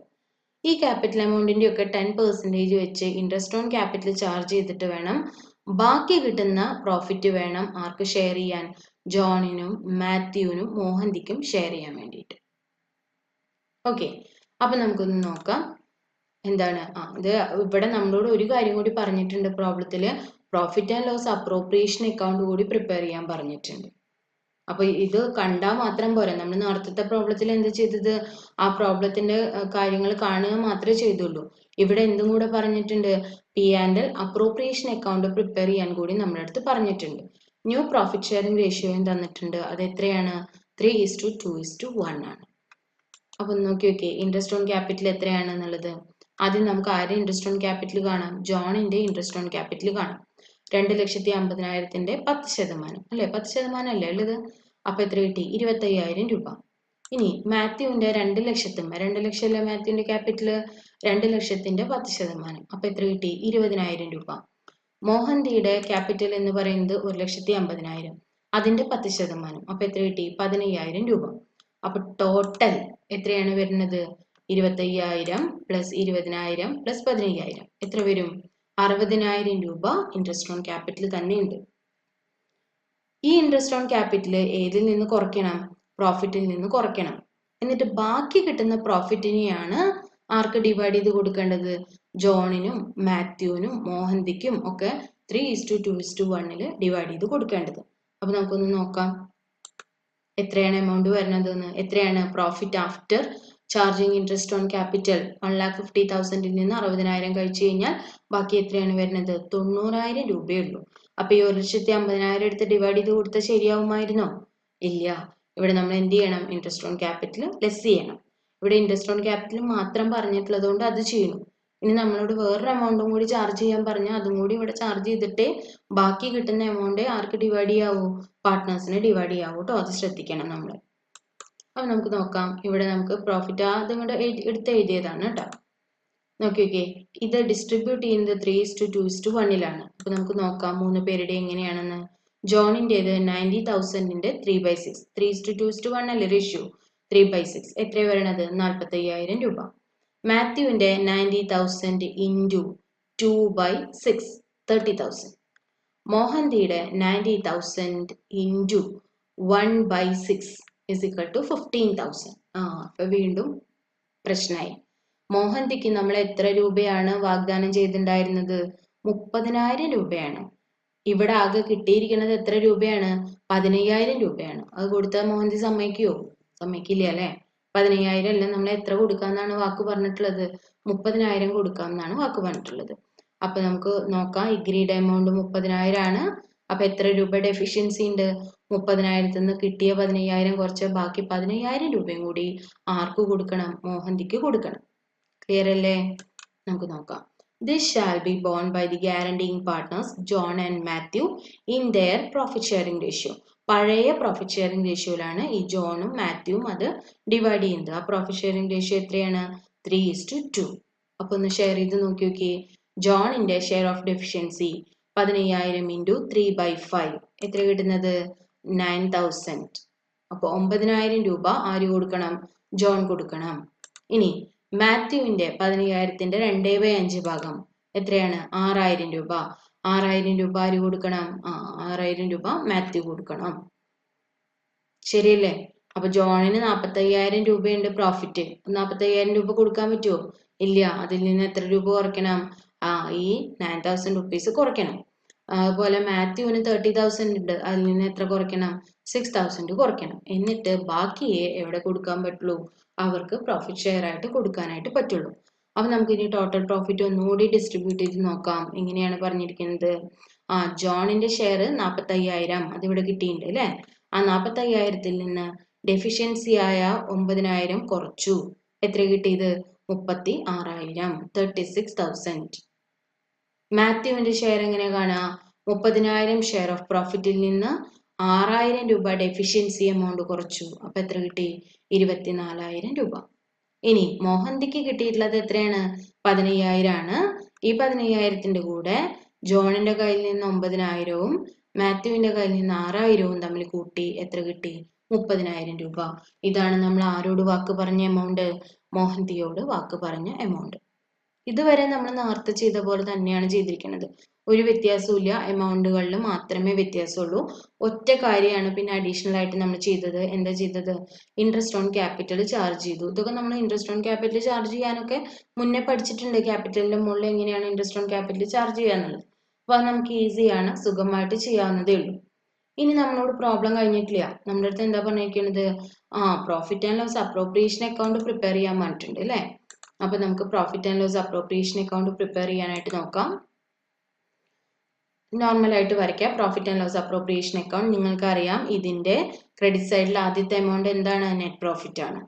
ഈ ക്യാപിറ്റൽ എമൗണ്ടിന്റെ ഒക്കെ 10% വെച്ച് ഇൻട്രസ്റ്റ് ഓൺ ക്യാപിറ്റൽ ചാർജ് ചെയ്തിട്ട് വേണം ബാക്കി കിട്ടുന്ന പ്രോഫിറ്റ് വേണം ആർക്ക് ഷെയർ ചെയ്യാൻ? ജോണിനും മാത്യുവിനും മോഹന്തിക്കും ഷെയർ ചെയ്യാൻ വേണ്ടിയിട്ട്. ഓക്കെ, അപ്പൊ നമുക്കൊന്ന് നോക്കാം എന്താണ്. ഇത് ഇവിടെ നമ്മളോട് ഒരു കാര്യം കൂടി പറഞ്ഞിട്ടുണ്ട്. പ്രോബ്ലത്തില് profit and loss appropriation account കൂടി പ്രിപ്പയർ ചെയ്യാൻ പറഞ്ഞിട്ടുണ്ട്. അപ്പൊ ഇത് കണ്ടാൽ മാത്രം പോരാ. നമ്മൾ നേരത്തെ പ്രോബ്ലത്തിൽ എന്ത് ചെയ്തത്? ആ പ്രോബ്ലത്തിന്റെ കാര്യങ്ങൾ കാണുക മാത്രമേ ചെയ്തുള്ളൂ. ഇവിടെ എന്തും കൂടെ പറഞ്ഞിട്ടുണ്ട്? P&L അപ്രോപ്രിയേഷൻ അക്കൗണ്ട് പ്രിപ്പയർ ചെയ്യാൻ കൂടി നമ്മുടെ അടുത്ത് പറഞ്ഞിട്ടുണ്ട്. ന്യൂ പ്രോഫിറ്റ് ഷെയറിംഗ് റേഷ്യോയും തന്നിട്ടുണ്ട്. അത് എത്രയാണ്? 3:2:1 ആണ്. അപ്പൊ നോക്കി നോക്കിയേ, ഇൻട്രസ്റ്റ് ഓൺ ക്യാപിറ്റൽ എത്രയാണെന്നുള്ളത്. ആദ്യം നമുക്ക് ആരുടെ ഇൻട്രസ്റ്റ് ഓൺ ക്യാപിറ്റൽ കാണാം? ജോണിന്റെ ഇൻട്രസ്റ്റ് ഓൺ ക്യാപിറ്റൽ കാണാം. 2,50,000-ന്റെ 10% അല്ലെ? 10% അല്ലേ ഉള്ളത്? അപ്പൊ എത്ര കിട്ടി? 25,000 രൂപ. ഇനി മാത്യുവിന്റെ 2 ലക്ഷത്തും 2 ലക്ഷം അല്ലേ മാത്യുവിന്റെ ക്യാപിറ്റൽ? 2 ലക്ഷത്തിന്റെ 10%. അപ്പൊ എത്ര കിട്ടി? 20,000 രൂപ. മോഹന്തിയുടെ ക്യാപിറ്റൽ എന്ന് പറയുന്നത് 1,50,000, അതിന്റെ 10%. അപ്പൊ എത്ര കിട്ടി? 15,000 രൂപ. അപ്പൊ ടോട്ടൽ എത്രയാണ് വരുന്നത്? 25,000 പ്ലസ് 20,000 പ്ലസ് 15,000 എത്ര വരും? 60,000 രൂപ ഇൻട്രസ്റ്റ് ഓൺ ക്യാപിറ്റൽ തന്നെയുണ്ട്. ഈ ഇൻട്രസ്റ്റ് ഓൺ ക്യാപിറ്റൽ ഏതിൽ നിന്ന് കുറയ്ക്കണം? പ്രോഫിറ്റിൽ നിന്ന് കുറയ്ക്കണം. എന്നിട്ട് ബാക്കി കിട്ടുന്ന പ്രോഫിറ്റിനെയാണ് ആർക്ക് ഡിവൈഡ് ചെയ്ത് കൊടുക്കേണ്ടത്? ജോണിനും മാത്യുവിനും മോഹന്തിക്കും ഒക്കെ 3:2:1 ഡിവൈഡ് ചെയ്ത് കൊടുക്കേണ്ടത്. അപ്പൊ നമുക്കൊന്ന് നോക്കാം എത്രയാണ് എമൗണ്ട് വരുന്നതെന്ന്. എത്രയാണ് profit after charging interest on capital? 1,50,000-ൽ നിന്ന് 60,000 കഴിച്ചു കഴിഞ്ഞാൽ ബാക്കി എത്രയാണ് വരുന്നത്? 90,000 രൂപയേ ഉള്ളൂ. അപ്പൊ ഈ 1,50,000 എടുത്ത് ഡിവൈഡ് ചെയ്ത് കൊടുത്താൽ ശരിയാവുമായിരുന്നോ? ഇല്ല. ഇവിടെ നമ്മൾ എന്ത് ചെയ്യണം? ഇൻട്രസ്റ്റ് ഓൺ ക്യാപിറ്റൽ ലെസ് ചെയ്യണം. ഇവിടെ ഇൻട്രസ്റ്റ് ഓൺ ക്യാപിറ്റൽ മാത്രം പറഞ്ഞിട്ടുള്ളത് കൊണ്ട് അത് ചെയ്യണം. ഇനി നമ്മളോട് വേറൊരു എമൗണ്ടും കൂടി ചാർജ് ചെയ്യാൻ പറഞ്ഞാൽ അതും കൂടി ഇവിടെ ചാർജ് ചെയ്തിട്ടേ ബാക്കി കിട്ടുന്ന എമൗണ്ട് ആർക്ക് ഡിവൈഡ് ചെയ്യാവൂ? പാർട്ട്നേഴ്സിന് ഡിവൈഡ് ചെയ്യാവൂ കേട്ടോ. അത് ശ്രദ്ധിക്കണം നമ്മൾ. അപ്പൊ നമുക്ക് നോക്കാം. ഇവിടെ നമുക്ക് പ്രോഫിറ്റ് അതും കൂടെ എടുത്ത് എഴുതിയതാണ് കേട്ടോ. നോക്കി നോക്കിയേ, ഇത് ഡിസ്ട്രിബ്യൂട്ട് ചെയ്യുന്നത് 3:2:1 അപ്പൊ നമുക്ക് നോക്കാം 3 പേരുടെ എങ്ങനെയാണെന്ന്. ജോണിൻ്റെത് 90,000-ന്റെ 3/6, 3:2:1 അല്ലേ റേഷ്യോ? 3/6 എത്ര വരണത്? 45,000 രൂപ. മാത്യുവിന്റെ 90,000 into 2/6 30,000. മോഹന്തിയുടെ 90,000 into 1/6 is equal to 15,000. അപ്പൊ വീണ്ടും പ്രശ്നമായി. മോഹന്തിക്ക് നമ്മൾ എത്ര രൂപയാണ് വാഗ്ദാനം ചെയ്തിട്ടുണ്ടായിരുന്നത്? 30,000 രൂപയാണ്. ഇവിടെ ആകെ കിട്ടിയിരിക്കുന്നത് എത്ര രൂപയാണ്? 15,000 രൂപയാണ്. അത് കൊടുത്താൽ മോഹന്തി സമ്മതിക്കുവോ? സമ്മതിക്കില്ല അല്ലെ? 15,000 അല്ല, നമ്മൾ എത്ര കൊടുക്കാന്നാണ് വാക്ക് പറഞ്ഞിട്ടുള്ളത്? 30,000 കൊടുക്കാമെന്നാണ് വാക്ക് പറഞ്ഞിട്ടുള്ളത്. അപ്പൊ നമുക്ക് നോക്കാം. ഇഗ്രീഡ് എമൗണ്ട് 30,000 ആണ്. അപ്പൊ എത്ര രൂപ ഡെഫിഷ്യൻസി ഉണ്ട്? 30,000 നിന്ന് കിട്ടിയ 15,000 കുറച്ച് ബാക്കി 15,000 രൂപയും കൂടി ആർക്ക് കൊടുക്കണം? മോഹന്തിക്ക് കൊടുക്കണം. ക്ലിയർ അല്ലേ? നമുക്ക് നോക്കാം. This shall be borne by the guaranteeing partners John and Matthew in their profit sharing ratio. പഴയ പ്രോഫിറ്റ് ഷെയറിംഗ് റേഷ്യോയിലാണ് ഈ ജോണും മാത്യുവും അത് ഡിവൈഡ് ചെയ്യുന്നത്. ആ പ്രോഫിറ്റ് ഷെയറിംഗ് റേഷ്യോ എത്രയാണ്? 3:2. അപ്പൊ ഒന്ന് ഷെയർ ചെയ്ത് നോക്കി നോക്കി. ജോണിന്റെ ഷെയർ ഓഫ് ഡെഫിഷ്യൻസി 15,000 ഇൻറ്റു 3/5 എത്ര കിട്ടുന്നത്? 9,000. അപ്പൊ 9,000 രൂപ ആര് കൊടുക്കണം? ജോൺ കൊടുക്കണം. ഇനി മാത്യുവിന്റെ 15,000ന്റെ 2/5 ഭാഗം എത്രയാണ്? 6,000 രൂപ. 6,000 രൂപ ആര് കൊടുക്കണം? 6,000 രൂപ മാത്യു കൊടുക്കണം. ശരിയല്ലേ? അപ്പൊ ജോണിന് 45,000 രൂപയുണ്ട് പ്രോഫിറ്റ്. 45,000 രൂപ കൊടുക്കാൻ പറ്റുമോ? ഇല്ല. അതിൽ നിന്ന് എത്ര രൂപ കുറയ്ക്കണം? ഈ 9,000 റുപ്പീസ് കുറയ്ക്കണം. അതുപോലെ മാത്യുവിന് 30,000 ഉണ്ട്. അതിൽ നിന്ന് എത്ര കുറയ്ക്കണം? 6,000 കുറയ്ക്കണം. എന്നിട്ട് ബാക്കിയെ എവിടെ കൊടുക്കാൻ പറ്റുള്ളൂ? അവർക്ക് പ്രോഫിറ്റ് ഷെയർ ആയിട്ട് കൊടുക്കാനായിട്ട് പറ്റുള്ളൂ. അപ്പൊ നമുക്ക് ഇനി ടോട്ടൽ പ്രോഫിറ്റ് ഒന്നുകൂടി ഡിസ്ട്രിബ്യൂട്ട് ചെയ്ത് നോക്കാം. എങ്ങനെയാണ് പറഞ്ഞിരിക്കുന്നത്? ജോണിന്റെ ഷെയർ 45,000 അതിവിടെ കിട്ടിയിട്ടുണ്ട് അല്ലെ? ആ 45,000ത്തിൽ നിന്ന് ഡെഫിഷ്യൻസി ആയ 9,000 കുറച്ചു. എത്ര കിട്ടിയത്? 36,000, 36,000. മാത്യുവിന്റെ ഷെയർ എങ്ങനെ കാണാം? 30,000 ഷെയർ ഓഫ് പ്രോഫിറ്റിൽ നിന്ന് 6,000 രൂപ ഡെഫിഷ്യൻസി എമൗണ്ട് കുറച്ചു. അപ്പൊ എത്ര കിട്ടി? 24,000 രൂപ. ഇനി മോഹന്തിക്ക് കിട്ടിയിട്ടുള്ളത് എത്രയാണ്? 15,000 ആണ്. ഈ 15,000ത്തിന്റെ കൂടെ ജോണിന്റെ കയ്യിൽ നിന്ന് 9,000വും മാത്യുവിന്റെ കയ്യിൽ നിന്ന് 6,000വും തമ്മിൽ കൂട്ടി എത്ര കിട്ടി? 30,000 രൂപ. ഇതാണ് നമ്മൾ ആരോട് വാക്ക് പറഞ്ഞ എമൗണ്ട്? മോഹന്തിയോട് വാക്ക് പറഞ്ഞ എമൗണ്ട്. ഇതുവരെ നമ്മൾ നേരത്തെ ചെയ്ത പോലെ തന്നെയാണ് ചെയ്തിരിക്കുന്നത്. ഒരു വ്യത്യാസമില്ല. എമൗണ്ടുകളിൽ മാത്രമേ വ്യത്യാസമുള്ളൂ. ഒറ്റ കാര്യമാണ് പിന്നെ അഡീഷണൽ ആയിട്ട് നമ്മൾ ചെയ്തത്. എന്താ ചെയ്തത്? ഇൻട്രസ്റ്റ് ഓൺ ക്യാപിറ്റൽ ചാർജ് ചെയ്തു. ഇതൊക്കെ നമ്മൾ ഇൻട്രസ്റ്റ് ഓൺ ക്യാപിറ്റൽ ചാർജ് ചെയ്യാനൊക്കെ മുന്നേ പഠിച്ചിട്ടുണ്ട്. ക്യാപിറ്റലിന്റെ മുകളിൽ എങ്ങനെയാണ് ഇൻട്രസ്റ്റ് ഓൺ ക്യാപിറ്റൽ ചാർജ് ചെയ്യാന്നുള്ളത്. അപ്പൊ അത് നമുക്ക് ഈസിയാണ്, സുഖമായിട്ട് ചെയ്യാവുന്നതേ ഉള്ളൂ. ഇനി നമ്മളോട് പ്രോബ്ലം കഴിഞ്ഞിട്ടില്ല. നമ്മുടെ അടുത്ത് എന്താ പറഞ്ഞിരിക്കുന്നത്? Profit and loss appropriation account prepare ചെയ്യാൻ പറഞ്ഞിട്ടുണ്ട് അല്ലേ? അപ്പൊ നമുക്ക് profit and loss appropriation account prepare ചെയ്യാനായിട്ട് നോക്കാം. നോർമൽ ആയിട്ട് വരയ്ക്കാം. Profit and loss appropriation account നിങ്ങൾക്ക് അറിയാം. ഇതിന്റെ ക്രെഡിറ്റ് സൈഡിൽ ആദ്യത്തെ എമൗണ്ട് എന്താണ്? നെറ്റ് പ്രോഫിറ്റ് ആണ്.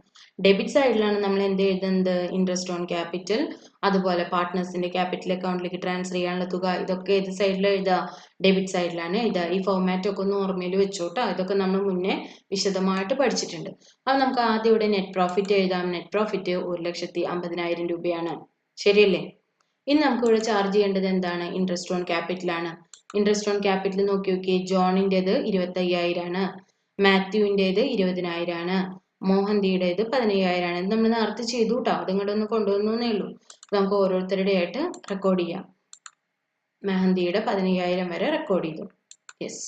ഡെബിറ്റ് സൈഡിലാണ് നമ്മൾ എന്ത് എഴുതുന്നത്? Interest on capital. അതുപോലെ പാർട്ട്നേഴ്സിന്റെ ക്യാപിറ്റൽ അക്കൗണ്ടിലേക്ക് ട്രാൻസ്ഫർ ചെയ്യാനുള്ള തുക. ഇതൊക്കെ ഏത് സൈഡിൽ എഴുതുക? ഡെബിറ്റ് സൈഡിലാണ് എഴുതുക. ഈ ഫോർമാറ്റ് ഒക്കെ ഒന്ന് ഓർമ്മയിൽ വെച്ചോട്ടോ. ഇതൊക്കെ നമ്മൾ മുന്നേ വിശദമായിട്ട് പഠിച്ചിട്ടുണ്ട്. അപ്പൊ നമുക്ക് ആദ്യം ഇവിടെ നെറ്റ് പ്രോഫിറ്റ് എഴുതാം. നെറ്റ് പ്രോഫിറ്റ് 1,50,000 രൂപയാണ്. ശരിയല്ലേ? ഇനി നമുക്ക് ഇവിടെ ചാർജ് ചെയ്യേണ്ടത് എന്താണ്? ഇൻട്രസ്റ്റ് ഓൺ ക്യാപിറ്റൽ ആണ്. ഇൻട്രസ്റ്റ് ഓൺ ക്യാപിറ്റൽ നോക്കി നോക്കി. ജോണിൻ്റെത് 25,000 ആണ്. മാത്യുവിൻ്റെത് 20,000 ആണ്. മോഹന്തിയുടേത് 15,000 ആണ്. ഇത് നമ്മൾ നേരത്തെ ചെയ്തു കേട്ടോ. അത് ഇങ്ങോട്ട് ഒന്ന് കൊണ്ടുവന്നേ ഉള്ളൂ. നമുക്ക് ഓരോരുത്തരുടെ ആയിട്ട് റെക്കോർഡ് ചെയ്യാം. മെഹന്തിയുടെ 15,000 വരെ റെക്കോർഡ് ചെയ്തു. യെസ്.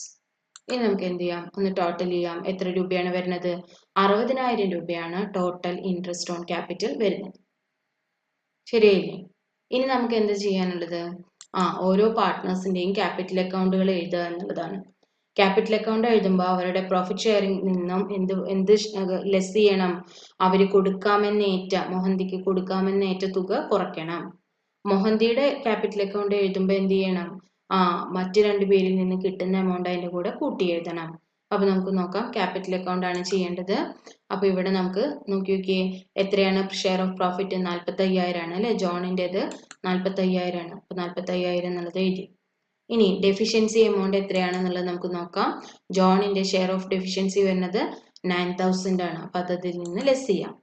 ഇനി നമുക്ക് എന്ത് ചെയ്യാം? ഒന്ന് ടോട്ടൽ ചെയ്യാം. എത്ര രൂപയാണ് വരുന്നത്? 60,000 രൂപയാണ് ടോട്ടൽ ഇൻട്രസ്റ്റ് ഓൺ ക്യാപിറ്റൽ വരുന്നത്. ശരിയല്ലേ? ഇനി നമുക്ക് എന്ത് ചെയ്യാനുള്ളത്? ഓരോ പാർട്ട്നേഴ്സിന്റെയും ക്യാപിറ്റൽ അക്കൗണ്ടുകൾ എഴുതുക എന്നുള്ളതാണ്. ക്യാപിറ്റൽ അക്കൗണ്ട് എഴുതുമ്പോൾ അവരുടെ പ്രോഫിറ്റ് ഷെയറിംഗ് നിന്നും എന്ത് ലെസ് ചെയ്യണം? അവര് മോഹന്തിക്ക് കൊടുക്കാമെന്നേറ്റ തുക കുറയ്ക്കണം. മോഹന്തിയുടെ ക്യാപിറ്റൽ അക്കൗണ്ട് എഴുതുമ്പോൾ എന്ത് ചെയ്യണം? മറ്റു 2 പേരിൽ നിന്ന് കിട്ടുന്ന എമൗണ്ട് അതിന്റെ കൂടെ കൂട്ടി എഴുതണം. അപ്പൊ നമുക്ക് നോക്കാം. ക്യാപിറ്റൽ അക്കൗണ്ട് ആണ് ചെയ്യേണ്ടത്. അപ്പൊ ഇവിടെ നമുക്ക് നോക്കി നോക്കിയേ. എത്രയാണ് ഷെയർ ഓഫ് പ്രോഫിറ്റ്? 45,000 ആണ് അല്ലെ? ജോണിൻ്റെത് 45,000 ആണ്. അപ്പൊ 45,000 എന്നുള്ളത് എഴുതി. ഇനി ഡെഫിഷ്യൻസി എമൗണ്ട് എത്രയാണെന്നുള്ളത് നമുക്ക് നോക്കാം. ജോണിന്റെ ഷെയർ ഓഫ് ഡെഫിഷ്യൻസി വരുന്നത് 9,000 ആണ്. അപ്പൊ അതിൽ നിന്ന് ലെസ് ചെയ്യാം.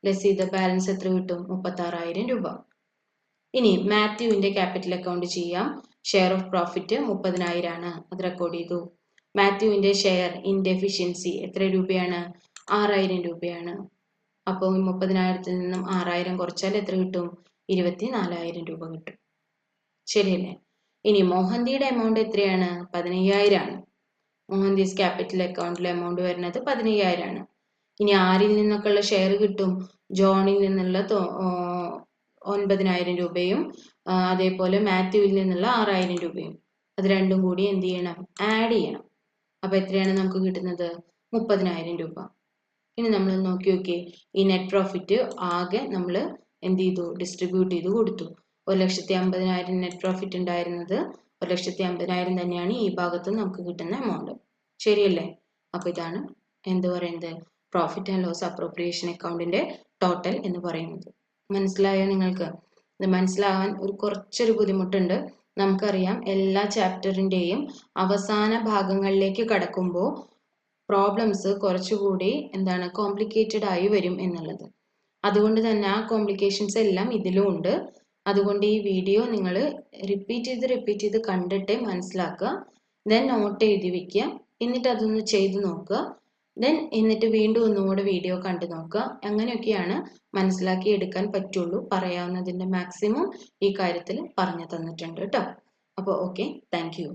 ലെസ് ചെയ്ത ബാലൻസ് എത്ര കിട്ടും? 36,000 രൂപ. ഇനി മാത്യുവിന്റെ ക്യാപിറ്റൽ അക്കൗണ്ട് ചെയ്യാം. ഷെയർ ഓഫ് പ്രോഫിറ്റ് 30,000 ആണ്. അത് റെക്കോർഡ് ചെയ്തു. മാത്യുവിന്റെ ഷെയർ ഇൻ ഡെഫിഷ്യൻസി എത്ര രൂപയാണ്? 6,000 രൂപയാണ്. അപ്പോൾ 30,000ത്തിൽ നിന്നും 6,000 കുറച്ചാൽ എത്ര കിട്ടും? 24,000 രൂപ കിട്ടും. ശരിയല്ലേ? ഇനി മോഹന്തിയുടെ എമൗണ്ട് എത്രയാണ്? 15,000 ആണ്. മോഹന്തീസ് ക്യാപിറ്റൽ അക്കൗണ്ടിലെ എമൗണ്ട് വരുന്നത് 15,000 ആണ്. ഇനി ആരിൽ നിന്നൊക്കെയുള്ള ഷെയർ കിട്ടും? ജോണിൽ നിന്നുള്ള 9,000 രൂപയും അതേപോലെ മാത്യുവിൽ നിന്നുള്ള 6,000 രൂപയും അത് രണ്ടും കൂടി എന്ത് ചെയ്യണം? ആഡ് ചെയ്യണം. അപ്പൊ എത്രയാണ് നമുക്ക് കിട്ടുന്നത്? 30,000 രൂപ. ഇനി നമ്മൾ നോക്കി നോക്കിയേ, ഈ നെറ്റ് പ്രോഫിറ്റ് ആകെ നമ്മൾ എന്ത് ചെയ്തു? ഡിസ്ട്രിബ്യൂട്ട് ചെയ്ത് കൊടുത്തു. 1,50,000 നെറ്റ് പ്രോഫിറ്റ് ഉണ്ടായിരുന്നത് 1,50,000 തന്നെയാണ് ഈ ഭാഗത്ത് നമുക്ക് കിട്ടുന്ന എമൗണ്ട്. ശരിയല്ലേ? അപ്പൊ ഇതാണ് എന്ത് പറയുന്നത്? പ്രോഫിറ്റ് ആൻഡ് ലോസ് അപ്രോപ്രിയേഷൻ അക്കൗണ്ടിന്റെ ടോട്ടൽ എന്ന് പറയുന്നത്. മനസ്സിലായോ നിങ്ങൾക്ക്? ഇത് മനസ്സിലാവാൻ കുറച്ചൊരു ബുദ്ധിമുട്ടുണ്ട്. നമുക്കറിയാം എല്ലാ ചാപ്റ്ററിന്റെയും അവസാന ഭാഗങ്ങളിലേക്ക് കടക്കുമ്പോൾ പ്രോബ്ലംസ് കുറച്ചുകൂടി കോംപ്ലിക്കേറ്റഡ് ആയി വരും എന്നുള്ളത്. അതുകൊണ്ട് തന്നെ ആ കോംപ്ലിക്കേഷൻസ് എല്ലാം ഇതിലും ഉണ്ട്. അതുകൊണ്ട് ഈ വീഡിയോ നിങ്ങൾ റിപ്പീറ്റ് ചെയ്ത് കണ്ടിട്ട് മനസ്സിലാക്കുക. ദെൻ നോട്ട് എഴുതി വെക്കുക. എന്നിട്ട് അതൊന്ന് ചെയ്ത് നോക്കുക. ദെൻ എന്നിട്ട് വീണ്ടും ഒന്നുകൂടെ വീഡിയോ കണ്ടു നോക്കുക. അങ്ങനെയൊക്കെയാണ് മനസ്സിലാക്കി എടുക്കാൻ പറ്റുള്ളൂ. പറയാവുന്നതിന്റെ മാക്സിമം ഈ കാര്യത്തിൽ പറഞ്ഞു തന്നിട്ടുണ്ട് കേട്ടോ. അപ്പോൾ ഓക്കെ, താങ്ക് യു.